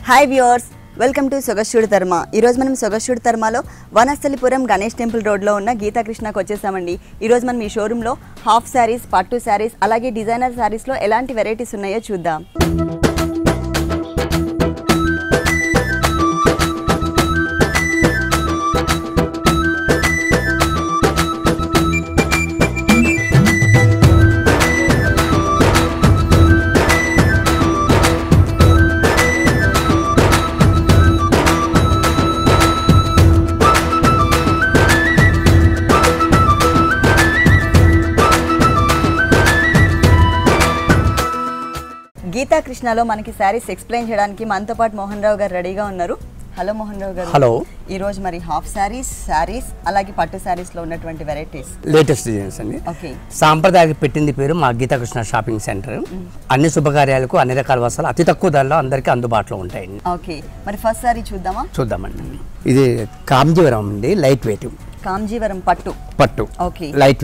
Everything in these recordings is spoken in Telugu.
హాయ్ వ్యూవర్స్, వెల్కమ్ టు సొగస్టుడి ధర్మ. ఈరోజు మనం సొగస్టుడి ధర్మలో వనస్థలిపురం గణేష్ టెంపుల్ రోడ్లో ఉన్న గీతాకృష్ణకు వచ్చేసామండి. ఈరోజు మనం ఈ షోరూంలో హాఫ్ శారీస్, పట్టు శారీస్, అలాగే డిజైనర్ శారీస్లో ఎలాంటి వెరైటీస్ ఉన్నాయో చూద్దాం. గీతాకృష్ణలో మనకి శారీస్ ఎక్స్ప్లెయిన్ చేయడానికి మనతో పాటు మోహన్ రావు గారు రెడీగా ఉన్నారు. హలో మోహన్ రావు గారు. హలో. ఈ రోజు మరి హాఫ్ శారీస్ అలాగే పట్టు శారీస్ లో ఉన్నటువంటి వెరైటీస్, లేటెస్ట్ డిజైన్స్ అండి. ఓకే. సాంప్రదాయక పెట్టింది పేరు మా గీతాకృష్ణ షాపింగ్ సెంటర్. అన్ని శుభకార్యాలకు అన్ని రకాల వస్తువులు అతి తక్కువ ధరలో అందరికీ అందుబాటులో ఉంటాయండి. ఓకే, మరి ఫస్ట్ శారీ చూద్దామండి. ఇది కాంజీవరం అండి, లైట్ వెయిట్. కాంజీవరం పట్టు. Okay, light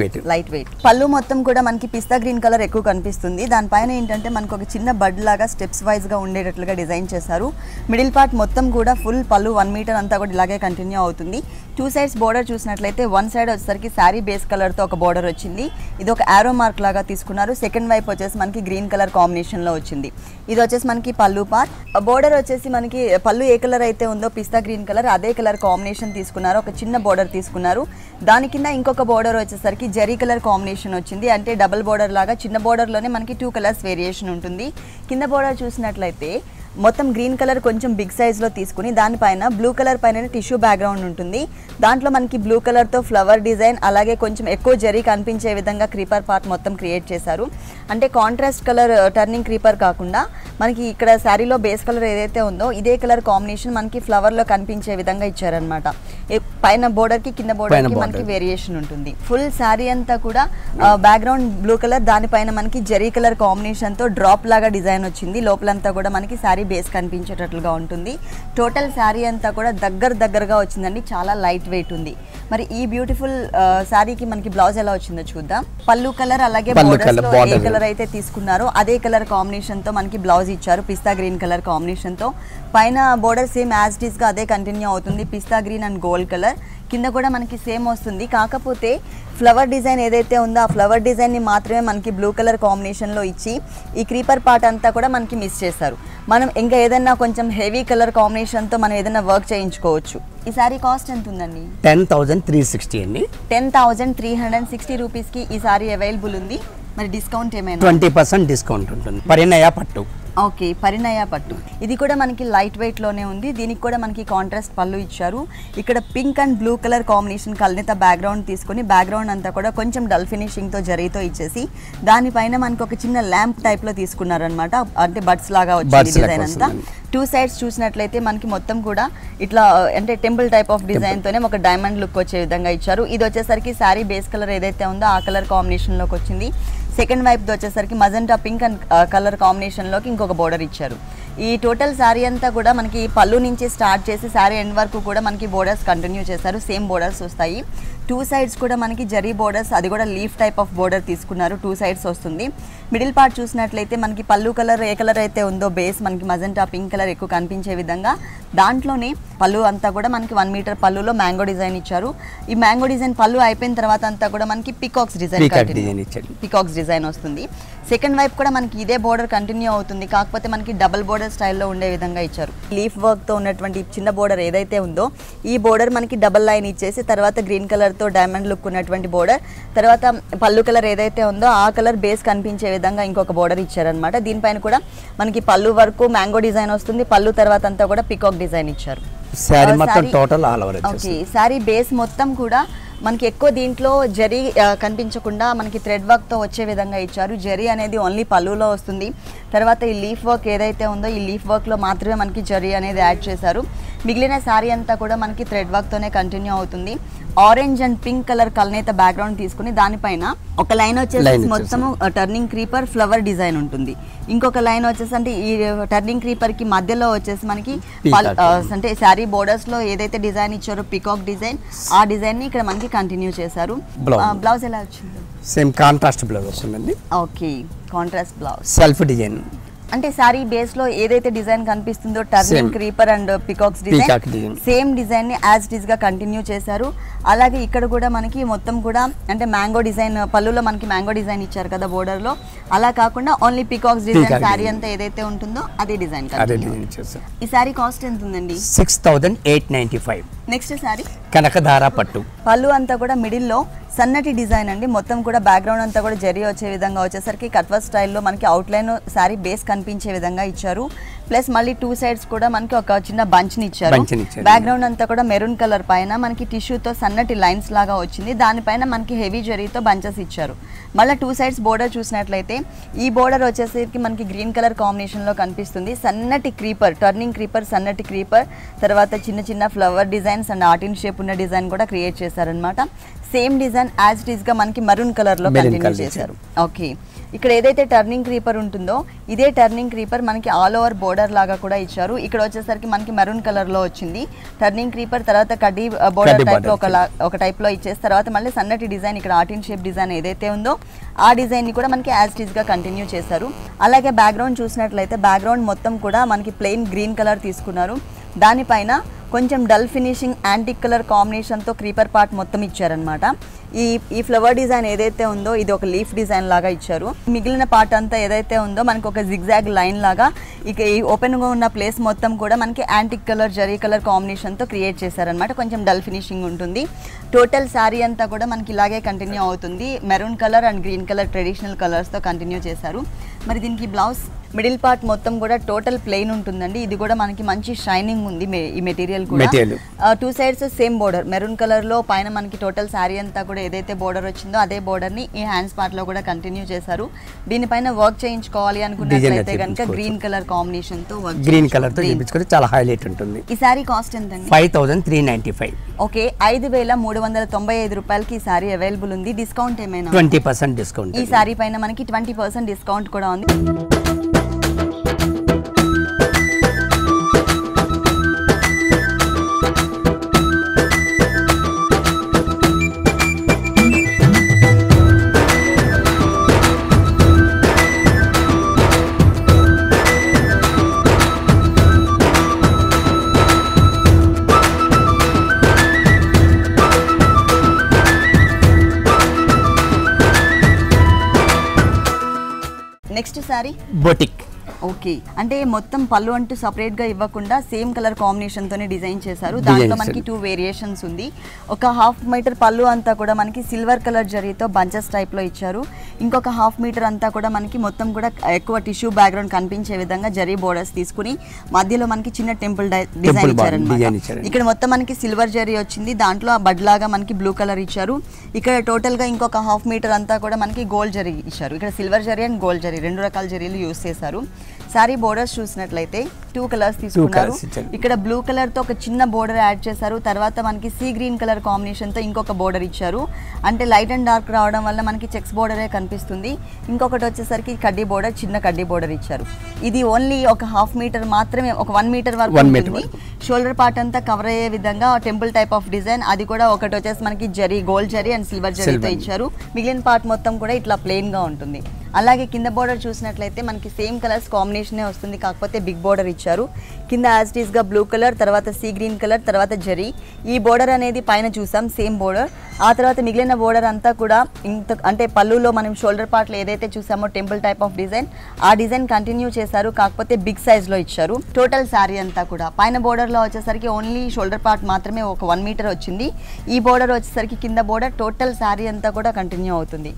weight. పళ్ళు మొత్తం కూడా మనకి పిస్తా గ్రీన్ కలర్ ఎక్కువ కనిపిస్తుంది. దానిపైన ఏంటంటే మనకు ఒక చిన్న బడ్ లాగా స్టెప్స్ వైజ్ గా ఉండేటట్లుగా డిజైన్ చేశారు. మిడిల్ పార్ట్ మొత్తం కూడా ఫుల్ పళ్ళు 1 మీటర్ అంతా కూడా ఇలాగే కంటిన్యూ అవుతుంది. 2 సైడ్స్ బోర్డర్ చూసినట్లయితే 1 సైడ్ వచ్చేసరికి శారీ బేస్ కలర్ తో ఒక బోర్డర్ వచ్చింది. ఇది ఒక ఆరో మార్క్ లాగా తీసుకున్నారు. సెకండ్ వైపు వచ్చేసి మనకి గ్రీన్ కలర్ కాంబినేషన్ లో వచ్చింది. ఇది వచ్చేసి మనకి పళ్ళు పార్ట్. బోర్డర్ వచ్చేసి మనకి పళ్ళు ఏ కలర్ అయితే ఉందో పిస్తా గ్రీన్ కలర్, అదే కలర్ కాంబినేషన్ తీసుకున్నారు. ఒక చిన్న బోర్డర్ తీసుకున్నారు. దాని కింద ఇంకొక బోర్డర్ వచ్చేసరికి జరీ కలర్ కాంబినేషన్ వచ్చింది. అంటే డబుల్ బోర్డర్ లాగా చిన్న బోర్డర్ లోనే మనకి 2 కలర్స్ వేరియేషన్ ఉంటుంది. కింద బోర్డర్ చూసినట్లయితే మొత్తం గ్రీన్ కలర్ కొంచెం బిగ్ సైజ్ లో తీసుకుని దానిపైన బ్లూ కలర్ పైన టిష్యూ బ్యాక్గ్రౌండ్ ఉంటుంది. దాంట్లో మనకి బ్లూ కలర్ తో ఫ్లవర్ డిజైన్, అలాగే కొంచెం ఎక్కువ జరీ కనిపించే విధంగా క్రీపర్ పార్ట్ మొత్తం క్రియేట్ చేశారు. అంటే కాంట్రాస్ట్ కలర్ టర్నింగ్ క్రీపర్ కాకుండా మనకి ఇక్కడ శారీలో బేస్ కలర్ ఏదైతే ఉందో ఇదే కలర్ కాంబినేషన్ మనకి ఫ్లవర్ లో కనిపించే విధంగా ఇచ్చారనమాట. పైన బోర్డర్ కి కింద బోర్డర్ కి మనకి వేరియేషన్ ఉంటుంది. ఫుల్ శారీ అంతా కూడా బ్యాక్గ్రౌండ్ బ్లూ కలర్, దానిపైన మనకి జరీ కలర్ కాంబినేషన్ తో డ్రాప్ లాగా డిజైన్ వచ్చింది. లోపలంతా కూడా మనకి శారీ బేస్ కనిపించేటట్లుగా ఉంటుంది. టోటల్ శారీ అంతా కూడా దగ్గరగా వచ్చిందండి. చాలా లైట్ వెయిట్ ఉంది. మరి ఈ బ్యూటిఫుల్ శారీకి మనకి బ్లౌజ్ ఎలా వచ్చిందో చూద్దాం. పళ్ళు కలర్ అలాగే ఏ కలర్ అయితే తీసుకున్నారో అదే కలర్ కాంబినేషన్ తో మనకి బ్లౌజ్ ఇచ్చారు. పిస్తా గ్రీన్ కలర్ కాంబినేషన్ తో పైన border same as it is గా అదే కంటిన్యూ అవుతుంది. పిస్తా గ్రీన్ అండ్ గోల్డ్ కలర్. కింద కూడా మనకి సేమ్ వస్తుంది. కాకపోతే ఫ్లవర్ డిజైన్ ఏదైతే ఉందో ఆ ఫ్లవర్ డిజైన్ ని మాత్రమే మనకి బ్లూ కలర్ కాంబినేషన్ లో ఇచ్చి ఈ క్రీపర్ పార్ట్ అంతా కూడా మనకి మిస్ చేశారు. మనం ఇంకా ఏదైనా కొంచెం హెవీ కలర్ కాంబినేషన్ తో మనం ఏదైనా వర్క్ చేయించుకోవచ్చు. ఈ సారీ కాస్ట్ ఎంత ఉందండి? 10,360 అండి. 10,360 రూపీస్ కి ఈ సారీ అవైలబుల్ ఉంది. మరి డిస్కౌంట్ ఏమైనా? 20% డిస్కౌంట్ ఉంటుంది. పరిణయ పట్టు. ఓకే, పరిణయ పట్టు. ఇది కూడా మనకి లైట్ వెయిట్ లోనే ఉంది. దీనికి కూడా మనకి కాంట్రాస్ట్ పళ్ళు ఇచ్చారు. ఇక్కడ pink and blue colour combination కల్నేత బ్యాక్గ్రౌండ్ తీసుకొని బ్యాక్గ్రౌండ్ అంతా కూడా కొంచెం డల్ ఫినిషింగ్ తో జరీతో ఇచ్చేసి దానిపైన మనకి ఒక చిన్న ల్యాంప్ టైప్ లో తీసుకున్నారనమాట. అంటే బడ్స్ లాగా వచ్చింది డిజైన్ అంతా. 2 సైడ్స్ చూసినట్లయితే మనకి మొత్తం కూడా ఇట్లా అంటే టెంపుల్ టైప్ ఆఫ్ డిజైన్ తోనే ఒక డైమండ్ లుక్ వచ్చే విధంగా ఇచ్చారు. ఇది వచ్చేసరికి శారీ బేస్ కలర్ ఏదైతే ఉందో ఆ కలర్ కాంబినేషన్ లోకి వచ్చింది. సెకండ్ వైపు వచ్చేసరికి magenta pink and colour combination లోకి ఇంకొక బోర్డర్ ఇచ్చారు. ఈ టోటల్ శారీ అంతా కూడా మనకి పళ్ళు నుంచి స్టార్ట్ చేసి శారీ ఎండ్ వరకు కూడా మనకి బోర్డర్స్ కంటిన్యూ చేశారు. సేమ్ బోర్డర్స్ వస్తాయి. 2 సైడ్స్ కూడా మనకి జరీ బోర్డర్స్, అది కూడా లీఫ్ టైప్ ఆఫ్ బోర్డర్ తీసుకున్నారు. 2 సైడ్స్ వస్తుంది. మిడిల్ పార్ట్ చూసినట్లయితే మనకి పళ్ళు కలర్ ఏ కలర్ అయితే ఉందో బేస్ మనకి మజెంటా పింక్ కలర్ ఎక్కువ కనిపించే విధంగా దాంట్లోనే పళ్ళు అంతా కూడా మనకి 1 మీటర్ పళ్ళులో మ్యాంగో డిజైన్ ఇచ్చారు. ఈ మ్యాంగో డిజైన్ పళ్ళు అయిపోయిన తర్వాత అంతా కూడా మనకి పికాక్స్ డిజైన్ వస్తుంది. సెకండ్ వైపు కూడా మనకి ఇదే బోర్డర్ కంటిన్యూ అవుతుంది. కాకపోతే మనకి డబుల్ బోర్డర్ స్టైల్లో ఉండే విధంగా ఇచ్చారు. లీఫ్ వర్క్ తో ఉన్నటువంటి చిన్న బోర్డర్ ఏదైతే ఉందో ఈ బోర్డర్ మనకి డబల్ లైన్ ఇచ్చేసి తర్వాత గ్రీన్ కలర్ తో డైమండ్ లుక్ ఉన్నటువంటి బోర్డర్, తర్వాత పళ్ళు కలర్ ఏదైతే ఉందో ఆ కలర్ బేస్ కనిపించే విధంగా ఇంకొక బోర్డర్ ఇచ్చారనమాట. దీనిపైన కూడా మనకి పళ్ళు వరకు మ్యాంగో డిజైన్ వస్తుంది. పళ్ళు తర్వాత అంతా కూడా పికాక్ డిజైన్ ఇచ్చారు. శారీ బేస్ మొత్తం కూడా మనకి ఎక్కువ దీంట్లో జరీ కనిపించకుండా మనకి థ్రెడ్ వర్క్ తో వచ్చే విధంగా ఇచ్చారు. జరీ అనేది ఓన్లీ పళ్ళులో వస్తుంది. తర్వాత ఈ లీఫ్ వర్క్ ఏదైతే ఉందో ఈ లీఫ్ వర్క్ లో మాత్రమే మనకి జరీ అనేది యాడ్ చేశారు. మిగిలిన శారీ అంతా కూడా మనకి థ్రెడ్ వర్క్ తోనే కంటిన్యూ అవుతుంది. ఆరెంజ్ అండ్ పింక్ కలర్ కల్నేత బ్యాక్గ్రౌండ్ తీసుకుని దానిపైన ఒక లైన్ వచ్చేసి మొత్తము టర్నింగ్ క్రీపర్ ఫ్లవర్ డిజైన్ ఉంటుంది. ఇంకొక లైన్ వచ్చేసి అంటే ఈ టర్నింగ్ క్రీపర్ కి మధ్యలో వచ్చేసి మనకి అంటే శారీ బోర్డర్స్ లో ఏదైతే డిజైన్ ఇచ్చారో పికాక్ డిజైన్, ఆ డిజైన్ ని ఇక్కడ మనకి కంటిన్యూ చేశారు. బ్లౌజ్ ఎలా వచ్చింది? సేమ్ కాంట్రాస్ట్ బ్లౌజ్ వస్తుందండి. Okay, contrast blouse, self design. అంటే సారీ బేస్ లో ఏదైతే డిజైన్ కనిపిస్తుందో turning creeper and peacocks design same design ని యాజ్ ఇట్ ఈస్ గా కంటిన్యూ చేశారు. అలాగే ఇక్కడ కూడా మనకి మొత్తం కూడా అంటే మ్యాంగో డిజైన్, పళ్ళులో మనకి మ్యాంగో డిజైన్ ఇచ్చారు కదా బోర్డర్ లో, అలా కాకుండా ఓన్లీ పికాక్స్ డిజైన్ సారీ అంతా ఏదైతే ఉంటుందో అదే డిజైన్. ఈ సారీ కాస్ట్ ఎంత ఉందండి? 6895. నెక్స్ట్ సారీ కనకధార పట్టు. పళ్ళు అంతా కూడా మిడిల్ లో సన్నటి డిజైన్ అండి, మొత్తం కూడా బ్యాక్గ్రౌండ్ అంతా కూడా జరీ వచ్చే విధంగా వచ్చేసరికి కట్వర్క్ స్టైల్లో మనకి అవుట్లైన్ సారీ బేస్ కనిపించే విధంగా ఇచ్చారు. ప్లస్ మళ్ళీ 2 సైడ్స్ కూడా మనకి ఒక చిన్న బంచ్ని ఇచ్చారు. బ్యాక్గ్రౌండ్ అంతా కూడా మెరూన్ కలర్ పైన మనకి టిష్యూతో సన్నటి లైన్స్ లాగా వచ్చింది, దానిపైన మనకి హెవీ జరీతో బంచెస్ ఇచ్చారు. మళ్ళీ 2 సైడ్స్ బోర్డర్ చూసినట్లయితే ఈ బోర్డర్ వచ్చేసరికి మనకి గ్రీన్ కలర్ కాంబినేషన్లో కనిపిస్తుంది. సన్నటి క్రీపర్, టర్నింగ్ క్రీపర్, సన్నటి క్రీపర్, తర్వాత చిన్న చిన్న ఫ్లవర్ డిజైన్స్ అండ్ ఆర్టిన్ షేప్ ఉన్న డిజైన్ కూడా క్రియేట్ చేశారనమాట. Same design as it is గా మనకి మరూన్ కలర్ లో కంటిన్యూ చేశారు. ఓకే, ఇక్కడ ఏదైతే టర్నింగ్ క్రీపర్ ఉంటుందో ఇదే టర్నింగ్ క్రీపర్ మనకి ఆల్ ఓవర్ బోర్డర్ లాగా కూడా ఇచ్చారు. ఇక్కడ వచ్చేసరికి మనకి మెరూన్ కలర్ లో వచ్చింది టర్నింగ్ క్రీపర్, తర్వాత కడ్డీ బోర్డర్ టైప్ లో ఒక టైప్ లో ఇచ్చేసి తర్వాత మళ్ళీ సన్నటి డిజైన్ ఇక్కడ ఆర్టిన్ షేప్ డిజైన్ ఏదైతే ఉందో ఆ డిజైన్ ని కూడా మనకి యాజ్ ఇట్ ఈస్ గా కంటిన్యూ చేశారు. అలాగే బ్యాక్గ్రౌండ్ చూసినట్లయితే బ్యాక్గ్రౌండ్ మొత్తం కూడా మనకి ప్లెయిన్ గ్రీన్ కలర్ తీసుకున్నారు. దానిపైన కొంచెం డల్ ఫినిషింగ్ యాంటిక్ కలర్ కాంబినేషన్తో క్రీపర్ పార్ట్ మొత్తం ఇచ్చారనమాట. ఈ ఫ్లవర్ డిజైన్ ఏదైతే ఉందో ఇది ఒక లీఫ్ డిజైన్ లాగా ఇచ్చారు. మిగిలిన పార్ట్ అంతా ఏదైతే ఉందో మనకు ఒక జిగ్జాగ్ లైన్ లాగా ఇక ఈ ఓపెన్గా ఉన్న ప్లేస్ మొత్తం కూడా మనకి యాంటిక్ కలర్ జరీ కలర్ కాంబినేషన్తో క్రియేట్ చేశారనమాట. కొంచెం డల్ ఫినిషింగ్ ఉంటుంది. టోటల్ శారీ అంతా కూడా మనకి ఇలాగే కంటిన్యూ అవుతుంది. Maroon colour and green colour traditional కలర్స్తో కంటిన్యూ చేశారు. మరి దీనికి బ్లౌజ్ మిడిల్ పార్ట్ మొత్తం కూడా టోటల్ ప్లెయిన్ ఉంటుందండి. ఇది కూడా మనకి మంచి షైనింగ్ ఉంది ఈ మెటీరియల్ కూడా. 2 sides same border maroon colour లో పైన మనకి టోటల్ శారీ అంతా కూడా ఏదైతే బోర్డర్ వచ్చిందో అదే బోర్డర్ ని ఈ హ్యాండ్స్ పార్ట్ లో కూడా కంటిన్యూ చేశారు. దీనిపైన వర్క్ చేయించుకోవాలి అనుకున్నట్లయితే కనుక గ్రీన్ కలర్ కాంబినేషన్ తో గ్రీన్ కలర్ తో చేయించుకుంటే చాలా హైలైట్ ఉంటుంది. ఈ శారీ కాస్ట్ ఎంత అండి? 5395. ఓకే, 5395 రూపాయలకి ఈ శారీ అవైలబుల్ ఉంది. డిస్కౌంట్ ఏమైనా? 20% డిస్కౌంట్. ఈ శారీ పైన మనకి 20% డిస్కౌంట్ కూడా ఉంది. Next sorry boutique. ఓకే, అంటే మొత్తం పళ్ళు అంటూ సపరేట్ గా ఇవ్వకుండా సేమ్ కలర్ కాంబినేషన్ తోనే డిజైన్ చేశారు. దాంట్లో మనకి 2 వేరియేషన్స్ ఉంది. ఒక 1/2 మీటర్ పళ్ళు అంతా కూడా మనకి సిల్వర్ కలర్ జరీతో బంచెస్ టైప్ లో ఇచ్చారు. ఇంకొక 1/2 మీటర్ అంతా కూడా మనకి మొత్తం కూడా ఎక్కువ టిష్యూ బ్యాక్గ్రౌండ్ కనిపించే విధంగా జరీ బోర్డర్స్ తీసుకుని మధ్యలో మనకి చిన్న టెంపుల్ డిజైన్ ఇచ్చారన్నమాట. ఇక్కడ మొత్తం మనకి సిల్వర్ జరీ వచ్చింది, దాంట్లో ఆ బడ్ లాగా మనకి బ్లూ కలర్ ఇచ్చారు. ఇక్కడ టోటల్ గా ఇంకొక 1/2 మీటర్ అంతా కూడా మనకి గోల్డ్ జరీ ఇచ్చారు. ఇక్కడ silver zari and gold zari 2 రకాల జరీలు యూస్ చేశారు. సారీ బోర్డర్స్ చూసినట్లయితే 2 కలర్స్ తీసుకున్నారు. ఇక్కడ బ్లూ కలర్ తో ఒక చిన్న బోర్డర్ యాడ్ చేశారు. తర్వాత మనకి సీ గ్రీన్ కలర్ కాంబినేషన్ తో ఇంకొక బోర్డర్ ఇచ్చారు. అంటే లైట్ అండ్ డార్క్ రావడం వల్ల మనకి చెక్స్ బోర్డరే కనిపిస్తుంది. ఇంకొకటి వచ్చేసరికి కడ్డీ బోర్డర్, చిన్న కడ్డీ బోర్డర్ ఇచ్చారు. ఇది ఓన్లీ ఒక 1/2 మీటర్ మాత్రమే, ఒక 1 మీటర్ వరకు ఉంటుంది. షోల్డర్ పార్ట్ అంతా కవర్ అయ్యే విధంగా టెంపుల్ టైప్ ఆఫ్ డిజైన్, అది కూడా ఒకటి వచ్చేసి మనకి zari gold zari and silver జరీతో ఇచ్చారు. మిగిలిన పార్ట్ మొత్తం కూడా ఇట్లా ప్లెయిన్ గా ఉంటుంది. అలాగే కింద బోర్డర్ చూసినట్లయితే మనకి సేమ్ కలర్స్ కాంబినేషనే వస్తుంది, కాకపోతే బిగ్ బోర్డర్ ఇచ్చారు. కింద యాజ్ ఇట్ ఈస్ గా బ్లూ కలర్, తర్వాత సీ గ్రీన్ కలర్, తర్వాత జరీ. ఈ బోర్డర్ అనేది పైన చూసాం సేమ్ బోర్డర్. ఆ తర్వాత మిగిలిన బోర్డర్ అంతా కూడా అంటే పళ్ళులో మనం షోల్డర్ పార్ట్లో ఏదైతే చూసామో టెంపుల్ టైప్ ఆఫ్ డిజైన్, ఆ డిజైన్ కంటిన్యూ చేశారు, కాకపోతే బిగ్ సైజ్ లో ఇచ్చారు. టోటల్ శారీ అంతా కూడా పైన బోర్డర్ లో వచ్చేసరికి ఓన్లీ షోల్డర్ పార్ట్ మాత్రమే ఒక 1 మీటర్ వచ్చింది. ఈ బోర్డర్ వచ్చేసరికి కింద బోర్డర్ టోటల్ శారీ అంతా కూడా కంటిన్యూ అవుతుంది.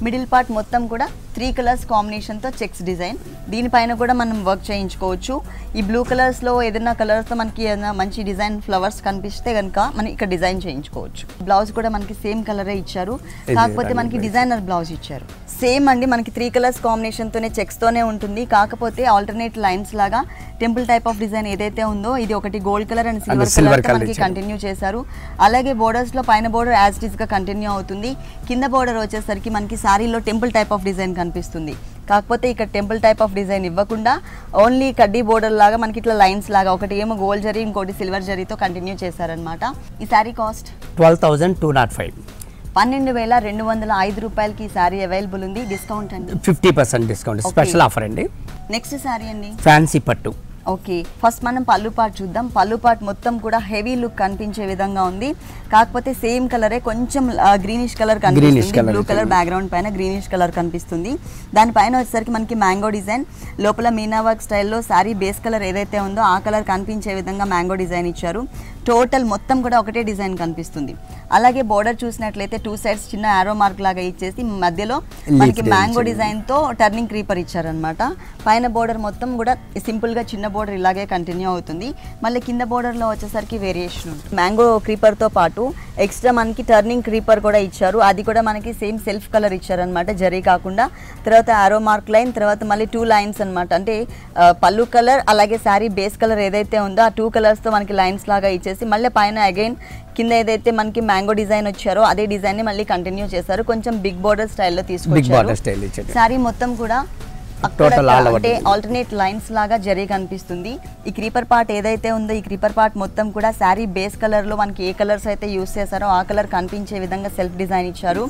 మిడిల్ పార్ట్ మొత్తం కూడా 3 కలర్స్ కాంబినేషన్తో చెక్స్ డిజైన్, దీనిపైన కూడా మనం వర్క్ చేయించుకోవచ్చు. ఈ బ్లూ కలర్స్లో ఏదైనా కలర్స్తో మనకి ఏదైనా మంచి డిజైన్ ఫ్లవర్స్ కనిపిస్తే కనుక మనం ఇక్కడ డిజైన్ చేయించుకోవచ్చు. బ్లౌజ్ కూడా మనకి సేమ్ కలరే ఇచ్చారు, కాకపోతే మనకి డిజైనర్ బ్లౌజ్ ఇచ్చారు. సేమ్ అండి, మనకి 3 కలర్స్ కాంబినేషన్తోనే చెక్స్తోనే ఉంటుంది, కాకపోతే ఆల్టర్నేట్ లైన్స్ లాగా టెంపుల్ టైప్ ఆఫ్ డిజైన్ ఏదైతే ఉందో ఇది ఒకటి gold colour and silver colour మనకి కంటిన్యూ చేశారు. అలాగే బోర్డర్స్లో పైన బోర్డర్ యాజ్ ఇట్ ఈస్గా కంటిన్యూ అవుతుంది. కింద బోర్డర్ వచ్చేసరికి మనకి శారీలో టెంపుల్ టైప్ ఆఫ్ డిజైన్ కనిపిస్తుంది, కాకపోతే ఇక్కడ టెంపుల్ టైప్ ఆఫ్ డిజైన్ ఇవ్వకుండా ఓన్లీ కడ్డీ బోర్డర్ లాగా మనకి ఇట్లా లైన్స్ లాగా ఒకటి ఏమో గోల్డ్ జరీ ఇంకోటి సిల్వర్ జరీతో కంటిన్యూ చేశారనమాట. ఈ శారీ కాస్ట్ 12,205. 12,205 రూపాయలకి ఈ శారీ అవైలబుల్ ఉంది. డిస్కౌంట్ అండి 50% డిస్కౌంట్, స్పెషల్ ఆఫర్ అండి. నెక్స్ట్ సారీ అండి ఫ్యాన్సీ పట్టు. ఓకే, ఫస్ట్ మనం పళ్ళు పార్ట్ చూద్దాం. పళ్ళు పార్ట్ మొత్తం కూడా హెవీ లుక్ కనిపించే విధంగా ఉంది. కాకపోతే సేమ్ కలరే కొంచెం గ్రీనిష్ కలర్ కనిపిస్తుంది. బ్లూ కలర్ బ్యాక్గ్రౌండ్ పైన గ్రీనిష్ కలర్ కనిపిస్తుంది. దానిపైన వచ్చేసరికి మనకి మ్యాంగో డిజైన్, లోపల మీనా వర్క్ స్టైల్లో సారీ బేస్ కలర్ ఏదైతే ఉందో ఆ కలర్ కనిపించే విధంగా మ్యాంగో డిజైన్ ఇచ్చారు. టోటల్ మొత్తం కూడా ఒకటే డిజైన్ కనిపిస్తుంది. అలాగే బోర్డర్ చూసినట్లయితే 2 సైడ్స్ చిన్న ఆరో మార్క్ లాగా ఇచ్చేసి మధ్యలో మనకి మ్యాంగో డిజైన్ తో టర్నింగ్ క్రీపర్ ఇచ్చారనమాట. పైన బోర్డర్ మొత్తం కూడా సింపుల్ గా చిన్న బోర్డర్ ఇలాగే కంటిన్యూ అవుతుంది. మళ్ళీ కింద బోర్డర్ లో వచ్చేసరికి వేరియేషన్ ఉంటుంది. మ్యాంగో క్రీపర్ తో పాటు ఎక్స్ట్రా మనకి టర్నింగ్ క్రీపర్ కూడా ఇచ్చారు. అది కూడా మనకి సేమ్ సెల్ఫ్ కలర్ ఇచ్చారనమాట, జరీ కాకుండా. తర్వాత ఆరో మార్క్ లైన్, తర్వాత మళ్ళీ 2 లైన్స్ అనమాట. అంటే పళ్ళు కలర్ అలాగే శారీ బేస్ కలర్ ఏదైతే ఉందో ఆ 2 కలర్స్ తో మనకి లైన్స్ లాగా ఇచ్చేసి మళ్ళీ పైన అగైన్ కింద ఏదైతే మనకి మ్యాంగో డిజైన్ వచ్చారో అదే డిజైన్ ని మళ్ళీ కంటిన్యూ చేశారు. కొంచెం బిగ్ బోర్డర్ స్టైల్లో తీసుకొచ్చారు. శారీ మొత్తం కూడా అంటే ఆల్టర్నేట్ లైన్స్ లాగా జరీ కనిపిస్తుంది. ఈ క్రీపర్ పార్ట్ ఏదైతే ఉందో ఈ క్రీపర్ పార్ట్ మొత్తం కూడా శారీ బేస్ కలర్ లో మనకి ఏ కలర్స్ అయితే యూస్ చేశారో ఆ కలర్ కనిపించే విధంగా సెల్ఫ్ డిజైన్ ఇచ్చారు.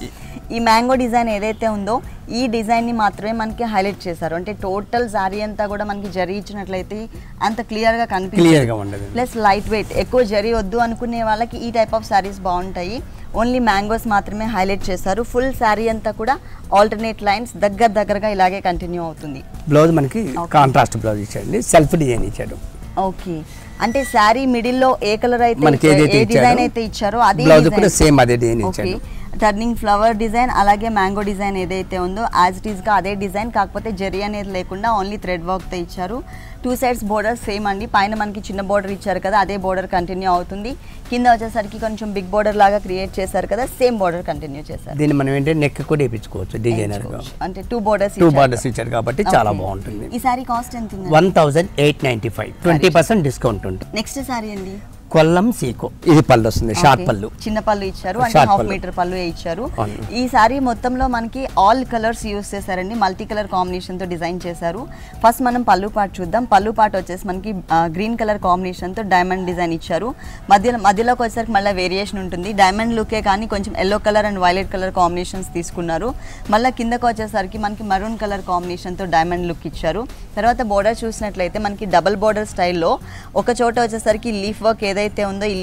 ఈ మ్యాంగో డిజైన్ ఏదైతే ఉందో ఈ డిజైన్ ని మాత్రమే మనకి హైలైట్ చేశారు. అంటే టోటల్ శారీ అంతా కూడా మనకి జరీ ఇచ్చినట్లయితే అంత క్లియర్ గా కనిపిస్తుంది. ప్లస్ లైట్ వెయిట్, ఎక్కువ జరీ వద్దు అనుకునే వాళ్ళకి ఈ టైప్ ఆఫ్ శారీస్ బాగుంటాయి. ఓన్లీ మ్యాంగోస్ మాత్రమే హైలైట్ చేశారు. ఫుల్ శారీ అంతా కూడా ఆల్టర్నేట్ లైన్స్ దగ్గరగా ఇలాగే కంటిన్యూ అవుతుంది. బ్లౌజ్ మనకి కాంట్రాస్ట్ బ్లౌజ్ ఇచ్చాడు, సెల్ఫ్ డిజైన్ ఇచ్చాడు. ఓకే, అంటే శారీ మిడిల్ లో ఏ కలర్ అయితే ఏ డిజైన్ అయితే ఇచ్చారో అదే డిజైన్. టర్నింగ్ ఫ్లవర్ డిజైన్ అలాగే మ్యాంగో డిజైన్ ఏదైతే ఉందో యాజ్ ఇట్ ఈస్ గా అదే డిజైన్, కాకపోతే జరీ అనేది లేకుండా ఓన్లీ థ్రెడ్ వర్క్ తో ఇచ్చారు. 2 సైడ్స్ బోర్డర్ సేమ్ అండి. పైన మనకి చిన్న బోర్డర్ ఇచ్చారు కదా అదే బోర్డర్ కంటిన్యూ అవుతుంది. కింద వచ్చేసరికి కొంచెం బిగ్ బోర్డర్ లాగా క్రియేట్ చేశారు కదా, సేమ్ బోర్డర్ కంటిన్యూ చేశారు. దీన్ని మనం ఏంటంటే నెక్ కూడా వేయించుకోవచ్చు డిజైనర్ గా. అంటే 2 బోర్డర్స్ ఇచ్చారు కాబట్టి చాలా బాగుంటుంది. ఈ సారీ కాస్ట్ ఎంత ఉంది? 1895, 20% డిస్కౌంట్ ఉంటుంది. నెక్స్ట్ సారీ అండి కొల్లం సీకో. ఇది పళ్ళు వస్తుంది, షార్ట్ పళ్ళు, చిన్న పళ్ళు ఇచ్చారు. అంటే 1/2 మీటర్ పళ్ళు ఇచ్చారు. ఈ సారీ మొత్తంలో మనకి ఆల్ కలర్స్ యూస్ చేశారండి, మల్టీ కలర్ కాంబినేషన్ తో డిజైన్ చేశారు. ఫస్ట్ మనం పళ్ళు పార్ట్ చూద్దాం. పళ్ళు పార్ట్ వచ్చేసి మనకి గ్రీన్ కలర్ కాంబినేషన్ తో డైమండ్ డిజైన్ ఇచ్చారు. మధ్యలోకి వచ్చేసరికి మళ్ళీ వేరియేషన్ ఉంటుంది. డైమండ్ లుకే కానీ కొంచెం yellow colour and violet colour combinations తీసుకున్నారు. మళ్ళీ కిందకు వచ్చేసరికి మనకి మరూన్ కలర్ కాంబినేషన్ తో డైమండ్ లుక్ ఇచ్చారు. తర్వాత బోర్డర్ చూసినట్లయితే మనకి డబుల్ బోర్డర్ స్టైల్లో ఒక చోట వచ్చేసరికి లీఫ్ వర్క్ ఏదైతే ఉందో ఈ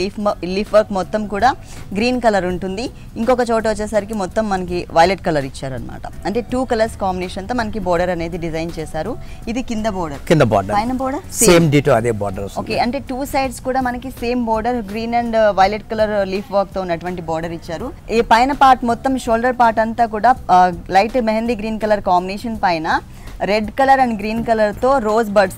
లీఫ్ వర్క్ మొత్తం కూడా గ్రీన్ కలర్ ఉంటుంది. ఇంకొక చోట వచ్చేసరికి మొత్తం మనకి వైలెట్ కలర్ ఇచ్చారనమాట. అంటే 2 కలర్స్ కాంబినేషన్ తో మనకి బోర్డర్ అనేది డిజైన్ చేశారు. ఇది కింద బోర్డర్, పైన బోర్డర్ సేమ్ డిటో అదే బోర్డర్. ఓకే, అంటే 2 సైడ్స్ కూడా మనకి same border green and violet colour leaf work తో ఉన్నటువంటి బోర్డర్ ఇచ్చారు. ఈ పైన పార్ట్ మొత్తం షోల్డర్ పార్ట్ అంతా కూడా light mehndi green colour combination పైన red colour and green colour తో రోజ్ బర్డ్స్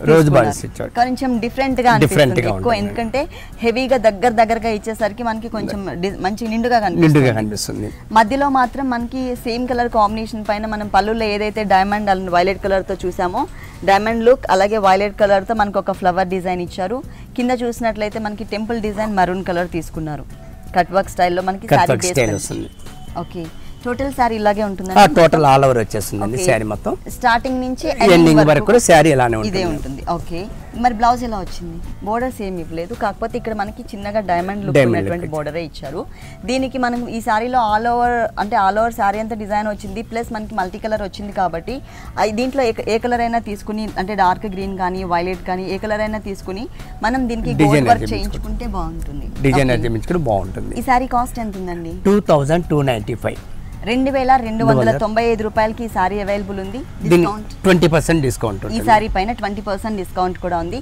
కొంచెం డిఫరెంట్ గా అనిపిస్తుంది ఎక్కువ, ఎందుకంటే హెవీగా దగ్గరగా ఇచ్చేసరికి మనకి కొంచెం మంచి నిండుగా కనిపిస్తుంది. మధ్యలో మాత్రం మనకి సేమ్ కలర్ కాంబినేషన్ పైన మనం పళ్ళులో ఏదైతే డైమండ్ అండ్ వైలెట్ కలర్ తో చూసామో డైమండ్ లుక్ అలాగే వైలెట్ కలర్ తో మనకు ఒక ఫ్లవర్ డిజైన్ ఇచ్చారు. కింద చూసినట్లయితే మనకి టెంపుల్ డిజైన్ మరూన్ కలర్ తీసుకున్నారు. కట్ వర్క్ స్టైల్లో మనకి sorry base. Okay, total sorry ఇలాగే ఉంటుంది. టోటల్ ఆల్ ఓవర్ వచ్చేస్తుంది సారీ మొత్తం, స్టార్టింగ్ నుంచి ఎండింగ్ వరకు కూడా సారీ ఇలానే ఇదే ఉంటుంది. ఓకే, మరి బ్లౌజ్ ఎలా వచ్చింది? బోర్డర్ సేమ్ ఇవ్వలేదు, కాకపోతే ఇక్కడ మనకి చిన్నగా డైమండ్ లుక్ ఉన్నటువంటి బోర్డరే ఇచ్చారు. దీనికి మనం ఈ సారీలో ఆల్ ఓవర్ సారీ అంతా డిజైన్ వచ్చింది, ప్లస్ మనకి మల్టీ కలర్ వచ్చింది. కాబట్టి దీంట్లో ఏ కలర్ అయినా తీసుకుని, అంటే డార్క్ గ్రీన్ కానీ వైలెట్ కానీ ఏ కలర్ అయినా తీసుకుని మనం దీనికి గోల్డ్ వర్క్ చేయించుకుంటే బాగుంటుంది. ఈ సారీ కాస్ట్ ఎంత ఉందండి? 2295, 2295 రూపాయలకి ఈ సారీ అవైలబుల్ ఉంది. 20% డిస్కౌంట్. ఈ సారీ పైన 20% డిస్కౌంట్ కూడా ఉంది.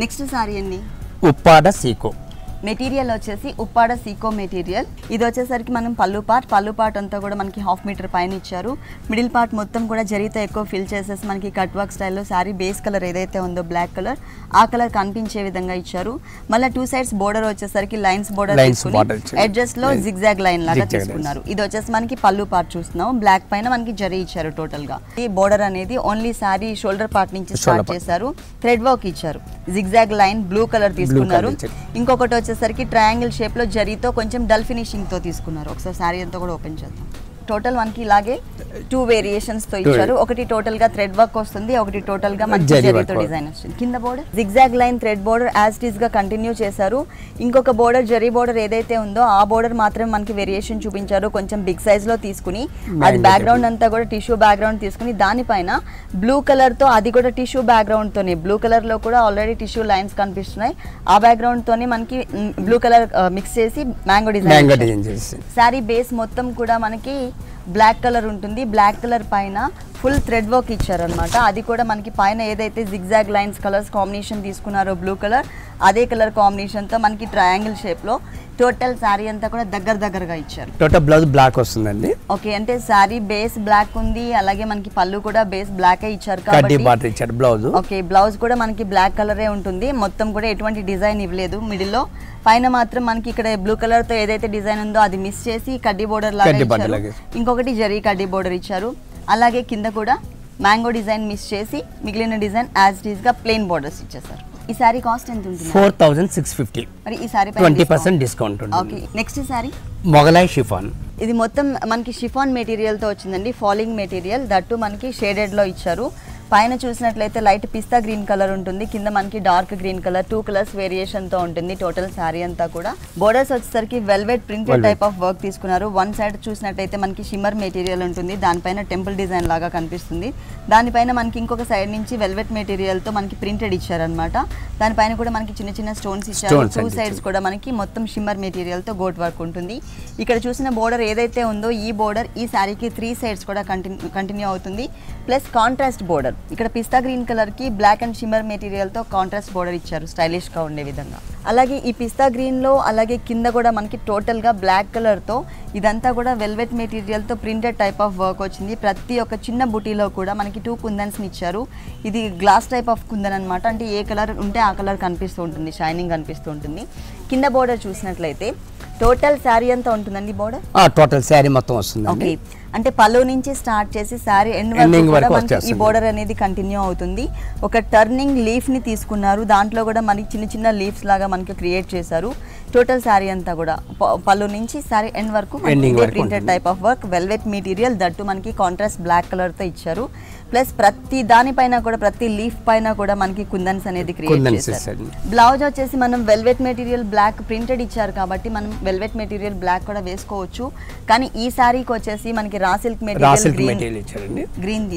నెక్స్ట్ సారీ అండి ఉప్పాడ సీకో. మెటీరియల్ వచ్చేసి ఉప్పాడ సీకో మెటీరియల్. ఇది వచ్చేసరికి మనం పళ్ళు పార్ట్ అంతా కూడా మనకి 1/2 మీటర్ పైన ఇచ్చారు. మిడిల్ పార్ట్ మొత్తం కూడా జరీతో ఎక్కువ ఫిల్ చేసేసి మనకి కట్ వర్క్ స్టైల్లో శారీ బేస్ కలర్ ఏదైతే ఉందో బ్లాక్ కలర్, ఆ కలర్ కనిపించే విధంగా ఇచ్చారు. మళ్ళీ 2 సైడ్స్ బోర్డర్ వచ్చేసరికి లైన్స్ బోర్డర్ ఎడ్జెస్ లో జిగ్జాగ్ లైన్ లాగా తీసుకున్నారు. ఇది వచ్చేసి మనకి పళ్ళు పార్ట్ చూస్తున్నాం, బ్లాక్ పైన మనకి జరీ ఇచ్చారు. టోటల్ గా ఈ బోర్డర్ అనేది ఓన్లీ శారీ షోల్డర్ పార్ట్ నుంచి స్టార్ట్ చేశారు. థ్రెడ్ వర్క్ ఇచ్చారు, జిగ్జాగ్ లైన్ బ్లూ కలర్ తీసుకున్నారు. ఇంకొకటి వచ్చేసరికి ట్రయాంగిల్ షేప్ లో జరీతో కొంచెం డల్ ఫినిషింగ్ తో తీసుకున్నారు. ఒకసారి శారీ అంతా కూడా ఓపెన్ చేద్దాం. టోటల్ మనకి ఇలాగే 2 వేరియేషన్స్ తో ఇచ్చారు. ఒకటి టోటల్ గా థ్రెడ్ వర్క్ వస్తుంది, ఒకటి టోటల్ గా మనకి జరీతో డిజైన్ వస్తుంది. కింద border zigzag line thread border as it is గా కంటిన్యూ చేశారు. ఇంకొక బోర్డర్ జరీ బోర్డర్ ఏదైతే ఉందో ఆ బోర్డర్ మాత్రమే మనకి వేరియేషన్ చూపించారు, కొంచెం బిగ్ సైజ్ లో తీసుకుని. అది బ్యాక్గ్రౌండ్ అంతా కూడా టిష్యూ బ్యాక్గ్రౌండ్ తీసుకుని దానిపైన బ్లూ కలర్ తో, అది కూడా టిష్యూ బ్యాక్గ్రౌండ్ తోనే, బ్లూ కలర్ లో కూడా ఆల్రెడీ టిష్యూ లైన్స్ కనిపిస్తున్నాయి. ఆ బ్యాక్గ్రౌండ్ తోనే మనకి బ్లూ కలర్ మిక్స్ చేసి మ్యాంగో డిజైన్. శారీ బేస్ మొత్తం కూడా మనకి బ్లాక్ కలర్ ఉంటుంది. బ్లాక్ కలర్ పైన ఫుల్ థ్రెడ్ వర్క్ ఇచ్చారనమాట. అది కూడా మనకి పైన ఏదైతే జిగ్జాగ్ లైన్స్ కలర్స్ కాంబినేషన్ తీసుకున్నారో బ్లూ కలర్, అదే కలర్ కాంబినేషన్తో మనకి ట్రయాంగిల్ షేప్లో టోటల్ శారీ అంతా కూడా దగ్గరగా ఇచ్చారు. టోటల్ బ్లౌజ్ బ్లాక్ వస్తుందండి. ఓకే, అంటే శారీ బేస్ బ్లాక్ ఉంది, అలాగే మనకి పళ్ళు కూడా బేస్ బ్లాక్ ఇచ్చారు కాబట్టి బ్లౌజ్. ఓకే, బ్లౌజ్ కూడా మనకి బ్లాక్ కలరే ఉంటుంది. మొత్తం కూడా ఎటువంటి డిజైన్ ఇవ్వలేదు మిడిల్లో. పైన మాత్రం మనకి ఇక్కడ బ్లూ కలర్ తో ఏదైతే డిజైన్ ఉందో అది మిస్ చేసి కడ్డీ బోర్డర్ లాగా ఇచ్చారు. ఇంకొకటి జరీ కడ్డీ బోర్డర్ ఇచ్చారు. అలాగే కింద కూడా మ్యాంగో డిజైన్ మిస్ చేసి మిగిలిన డిజైన్ యాజ్ ఇట్ ఈస్ గా ప్లెయిన్ బోర్డర్స్ ఇచ్చేసారు. ఈ సారీ కాస్ట్ ఎంత ఉంటుంది? 4650. మరి ఈ సారీ 20% డిస్కౌంట్ ఉంటుంది. Okay, next sorry Mughlai chiffon. ఇది మొత్తం మనకి షిఫాన్ మెటీరియల్ తో వచ్చిందండి. ఫాలింగ్ మెటీరియల్, దట్టు మనకి షేడెడ్ లో ఇచ్చారు. పైన చూసినట్లయితే లైట్ పిస్తా గ్రీన్ కలర్ ఉంటుంది, కింద మనకి dark green colour, 2 colours variation తో ఉంటుంది టోటల్ శారీ అంతా కూడా. బోర్డర్స్ వచ్చేసరికి velvet printed type of work తీసుకున్నారు. వన్ సైడ్ చూసినట్లయితే మనకి షిమ్మర్ మెటీరియల్ ఉంటుంది, దానిపైన టెంపుల్ డిజైన్ లాగా కనిపిస్తుంది. దానిపైన మనకి ఇంకొక సైడ్ నుంచి వెల్వెట్ మెటీరియల్ తో మనకి ప్రింటెడ్ ఇచ్చారనమాట. దానిపైన కూడా మనకి చిన్న స్టోన్స్ ఇచ్చారు. 2 సైడ్స్ కూడా మనకి మొత్తం షిమ్మర్ మెటీరియల్ తో గోట్ వర్క్ ఉంటుంది. ఇక్కడ చూసిన బోర్డర్ ఏదైతే ఉందో ఈ బోర్డర్ ఈ శారీకి 3 సైడ్స్ కూడా కంటిన్యూ అవుతుంది. ప్లస్ కాంట్రాస్ట్ బోర్డర్, ఇక్కడ పిస్తా గ్రీన్ కలర్ కి బ్లాక్ అండ్ షిమ్మర్ మెటీరియల్ తో కాంట్రాస్ట్ బోర్డర్ ఇచ్చారు స్టైలిష్ గా ఉండే విధంగా. అలాగే ఈ పిస్తా గ్రీన్ లో అలాగే కింద కూడా మనకి టోటల్ గా బ్లాక్ కలర్ తో ఇదంతా కూడా వెల్వెట్ మెటీరియల్ తో ప్రింటెడ్ టైప్ ఆఫ్ వర్క్ వచ్చింది. ప్రతి ఒక్క చిన్న బుటీలో కూడా మనకి 2 కుందన్స్ ఇచ్చారు. ఇది గ్లాస్ టైప్ ఆఫ్ కుందన్ అనమాట. అంటే ఏ కలర్ ఉంటే ఆ కలర్ కనిపిస్తూ ఉంటుంది, షైనింగ్ కనిపిస్తూ ఉంటుంది. కింద బోర్డర్ చూసినట్లయితే టోటల్ శారీ అంతా ఉంటుందండి బోర్డర్. టోటల్ శారీ మొత్తం వస్తుంది. ఓకే, అంటే పళ్ళు నుంచి స్టార్ట్ చేసి శారీ ఎండ్ వరకు ఈ బోర్డర్ అనేది కంటిన్యూ అవుతుంది. ఒక టర్నింగ్ లీఫ్ ని తీసుకున్నారు, దాంట్లో కూడా మనకి చిన్న లీఫ్స్ లాగా మనకి క్రియేట్ చేశారు. టోటల్ శారీ అంతా కూడా పళ్ళు నుంచి శారీ ఎండ్ వరకు printed type of work, velvet material, that మనకి కాంట్రాస్ట్ బ్లాక్ కలర్ తో ఇచ్చారు. ప్లస్ ప్రతి దానిపైన కూడా ప్రతి లీఫ్ పైన కూడా మనకి కుందన్స్ అనేది క్రియేట్ చేశారు. బ్లౌజ్ వచ్చేసి మనం వెల్వెట్ మెటీరియల్ బ్లాక్ ప్రింటెడ్ ఇచ్చారు కాబట్టి మనం వెల్వెట్ మెటీరియల్ బ్లాక్ కూడా వేసుకోవచ్చు. కానీ ఈ శారీకి వచ్చేసి మనకి రా సిల్క్ మెటీరియల్ గ్రీన్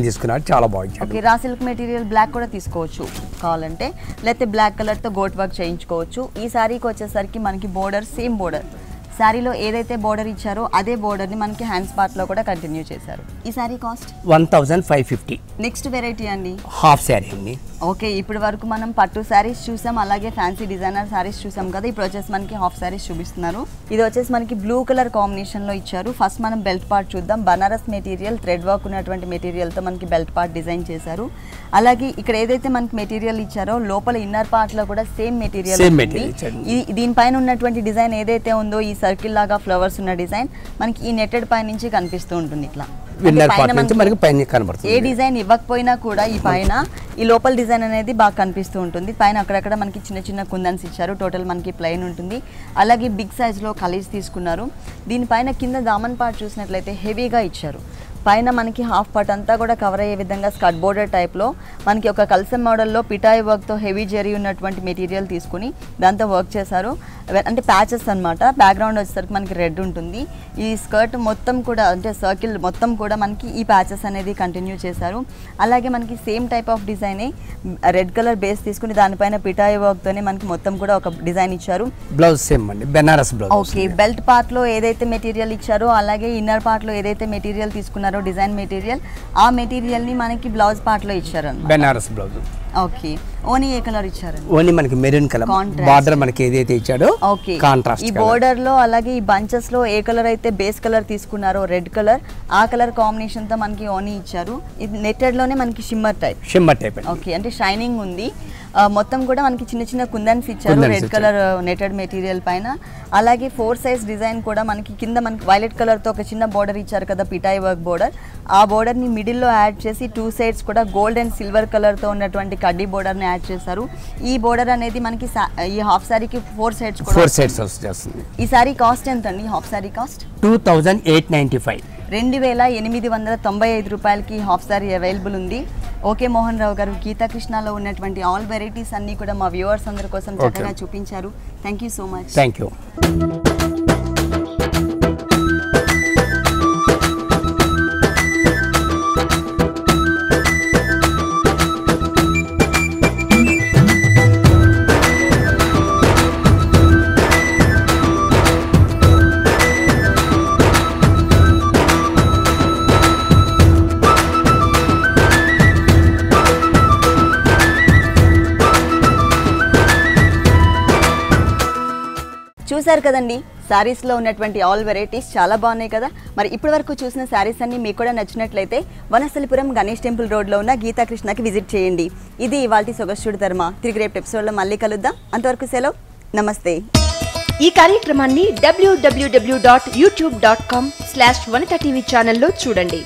తీసుకున్నారు, చాలా బాగుంది. Okay, raw silk material black కూడా తీసుకోవచ్చు కావాలంటే, లేకపోతే బ్లాక్ కలర్ తో గోట్ వర్క్ చేయించుకోవచ్చు. ఈ శారీకి వచ్చేసరికి మనకి బోర్డర్ సేమ్ బోర్డర్, శారీలో ఏదైతే బోర్డర్ ఇచ్చారో అదే బోర్డర్ ని మనకి హ్యాండ్స్ పార్ట్ లో కూడా కంటిన్యూ చేశారు. ఈ శారీ కాస్ట్ 1550. నెక్స్ట్ వెరైటీ అండి, హాఫ్ శారీ అండి. ఓకే, ఇప్పటి వరకు మనం పట్టు శారీస్ చూసాం, అలాగే ఫ్యాన్సీ డిజైనర్ శారీస్ చూసాం కదా. ఇప్పుడు వచ్చేసి మనకి హాఫ్ శారీస్ చూపిస్తున్నారు. ఇది వచ్చేసి మనకి బ్లూ కలర్ కాంబినేషన్ లో ఇచ్చారు. ఫస్ట్ మనం బెల్ట్ పార్ట్ చూద్దాం. బనారస్ మెటీరియల్ థ్రెడ్ వర్క్ ఉన్నటువంటి మెటీరియల్ తో మనకి బెల్ట్ పార్ట్ డిజైన్ చేశారు. అలాగే ఇక్కడ ఏదైతే మనకి మెటీరియల్ ఇచ్చారో లోపల ఇన్నర్ పార్ట్ లో కూడా సేమ్ మెటీరియల్. దీనిపైన ఉన్నటువంటి డిజైన్ ఏదైతే ఉందో ఈ సర్కిల్ లాగా ఫ్లవర్స్ ఉన్న డిజైన్ మనకి ఈ నెట్టెడ్ పై నుంచి కనిపిస్తూ ఉంటుంది. ఇట్లా ఏ డిజైన్ ఇవ్వకపోయినా కూడా ఈ పైన ఈ లోపల డిజైన్ అనేది బాగా కనిపిస్తూ ఉంటుంది. పైన అక్కడక్కడ మనకి చిన్న కుందన్స్ ఇచ్చారు. టోటల్ మనకి ప్లెయిన్ ఉంటుంది. అలాగే బిగ్ సైజ్ లో కలీజ్ తీసుకున్నారు. దీనిపైన కింద దామన్ పార్ట్ చూసినట్లయితే హెవీగా ఇచ్చారు. పైన మనకి హాఫ్ పార్ట్ అంతా కూడా కవర్ అయ్యే విధంగా స్కర్ట్ బోర్డర్ టైప్లో మనకి ఒక కల్సం మోడల్లో పిటాయి వర్క్తో హెవీ జరీ ఉన్నటువంటి మెటీరియల్ తీసుకుని దాంతో వర్క్ చేశారు. అంటే ప్యాచెస్ అనమాట. బ్యాక్గ్రౌండ్ వచ్చేసరికి మనకి రెడ్ ఉంటుంది. ఈ స్కర్ట్ మొత్తం కూడా అంటే సర్కిల్ మొత్తం కూడా మనకి ఈ ప్యాచెస్ అనేది కంటిన్యూ చేశారు. అలాగే మనకి same type of design red colour base తీసుకుని దానిపైన పిటాయి వర్క్తోనే మనకి మొత్తం కూడా ఒక డిజైన్ ఇచ్చారు. బ్లౌజ్ సేమ్ అండి, బెనారస్ బ్లౌజ్. ఓకే, బెల్ట్ పార్ట్లో ఏదైతే మెటీరియల్ ఇచ్చారో అలాగే ఇన్నర్ పార్ట్లో ఏదైతే మెటీరియల్ తీసుకున్నారో డిజైన్ మెటీరియల్, ఆ మెటీరియల్ ని మనకి బ్లౌజ్ పార్ట్ లో ఇచ్చారు. బెనారస్ బ్లౌజ్. ఓకే ఓనీ ఏ కలర్ ఇచ్చారు? ఓన్లీ మనకి మెరూన్ కలర్ బార్డర్ మనకి ఏదైతే ఇచ్చాడో ఓకే కాంట్రాస్ట్ ఈ బోర్డర్ లో అలాగే ఈ బంచెస్ లో ఏ కలర్ అయితే బేస్ కలర్ తీసుకున్నారో రెడ్ కలర్ ఆ కలర్ కాంబినేషన్ తో మనకి ఓనీ ఇచ్చారు. ఇది నెట్టెడ్ లోనే మనకి షిమ్మర్ టైప్ ఓకే అంటే షైనింగ్ ఉంది. మొత్తం కూడా మనకి చిన్న చిన్న కుందన్స్ ఇచ్చారు రెడ్ కలర్ నెటెడ్ మెటీరియల్ పైన. అలాగే 4 సైజ్ డిజైన్ కూడా మనకి కింద మనకి వైలెట్ కలర్ తో ఒక చిన్న బోర్డర్ ఇచ్చారు కదా పిటాయి వర్క్ బోర్డర్. ఆ బోర్డర్ ని మిడిల్ లో యాడ్ చేసి 2 సైడ్స్ కూడా గోల్డ్ అండ్ సిల్వర్ కలర్ తో ఉన్నటువంటి కడ్డీ బోర్డర్ ని యాడ్ చేశారు. ఈ బోర్డర్ అనేది మనకి ఈ హాఫ్ సారీకి 4 సైడ్స్ కూడా 4 సైడ్స్ వస్తుంది. ఈ సారీ కాస్ట్ ఎంత అండి? హాఫ్ సారీ కాస్ట్ 2895 2895 రూపాయలకి హాఫ్ సారీ అవైలబుల్ ఉంది. ఓకే మోహన్ రావు గారు, గీతాకృష్ణలో ఉన్నటువంటి ఆల్ వెరైటీస్ అన్ని కూడా మా వ్యూవర్స్ అందరి కోసం చక్కగా చూపించారు. Thank you so much. Thank you. చూసారు కదండి శారీస్లో ఉన్నటువంటి ఆల్ వెరైటీస్ చాలా బాగున్నాయి కదా. మరి ఇప్పటి వరకు చూసిన శారీస్ అన్ని మీకు కూడా నచ్చినట్లయితే వనస్థలిపురం గణేష్ టెంపుల్ రోడ్లో ఉన్న గీతాకృష్ణకి విజిట్ చేయండి. ఇది ఇవాల్టి సొగస్టుడి ధర్మ. తిరిగి రేపు ఎపిసోడ్లో మళ్ళీ కలుద్దాం. అంతవరకు సెలవు, నమస్తే. ఈ కార్యక్రమాన్ని www.youtube.com/vanitaTV ఛానల్లో చూడండి.